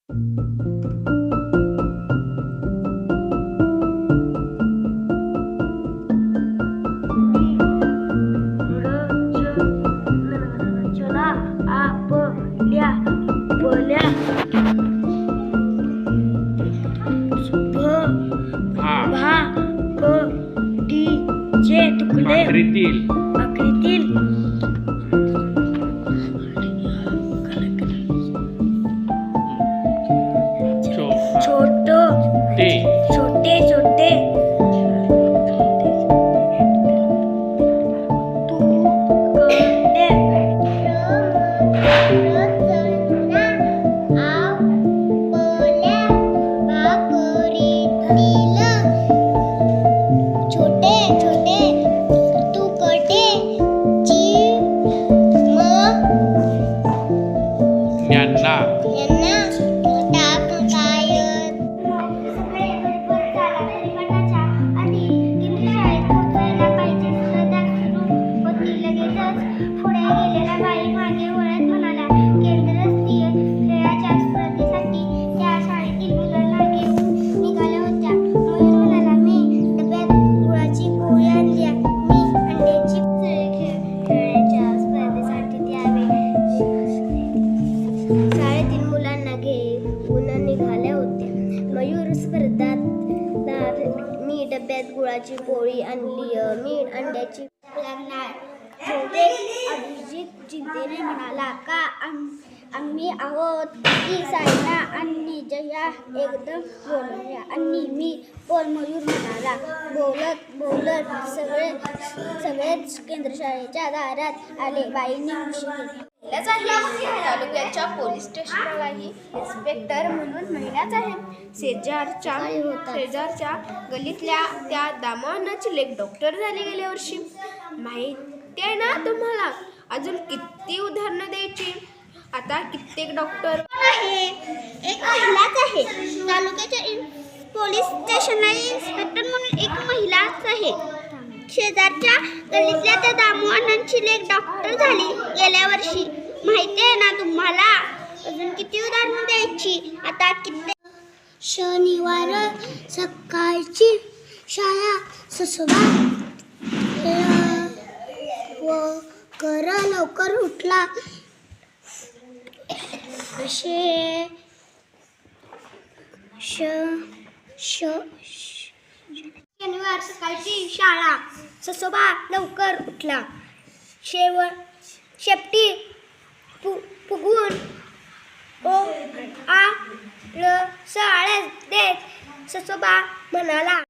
रचना आपल्या भल्या भाकरीचे तुकडे आकृतील छोटे तुकडे मयूर स्पर्धात मी डब्यात गुळाची पोळी आणली मी अंड्याची लागणार. अभिजित चिंतेने म्हणाला, का आम्ही आहोत की सायना आणि जया एकदम बोलल्या आणि मी पण. मयूर म्हणाला, बोलत सगळेच केंद्रशाळेच्या दारात आले. बाईंनी उशी केली. तालुक्याच्या पोलीस स्टेशनलाही इन्स्पेक्टर म्हणून महिलाच आहे. शेजारच्या गल्लीतल्या त्या दामोदरांची लेक डॉक्टर झाली गेल्या वर्षी. माहिती आहे ना तुम्हाला? अजून किती उदाहरणं द्यायची. आता कित्येक डॉक्टर आहे. एक महिलाच आहे. तालुक्याच्या पोलीस स्टेशनला इन्स्पेक्टर म्हणून एक महिलाच आहे. शेजारच्या गल्लीतल्या त्या दामोदरांची लेक डॉक्टर झाली गेल्या वर्षी. माहिती आहे ना तुम्हाला? अजून किती उदाहरणं द्यायची. आता कित्येक. शनिवार सकाळची शाळा. ससोबा लवकर उठला. शनिवार सकाळची शाळा. ससोबा लवकर उठला. शेपटी फुगवून आळस देत ससोबा म्हणाला,